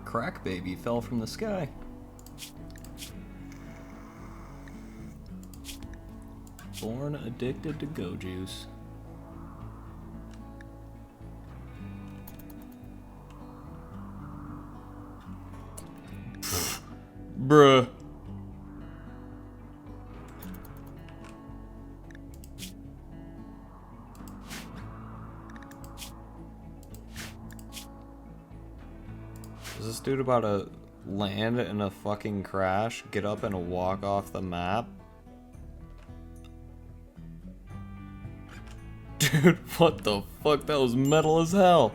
crack baby fell from the sky. Born addicted to go juice. Bruh. Is this dude about to land in a fucking crash, get up and walk off the map? Dude, what the fuck? That was metal as hell.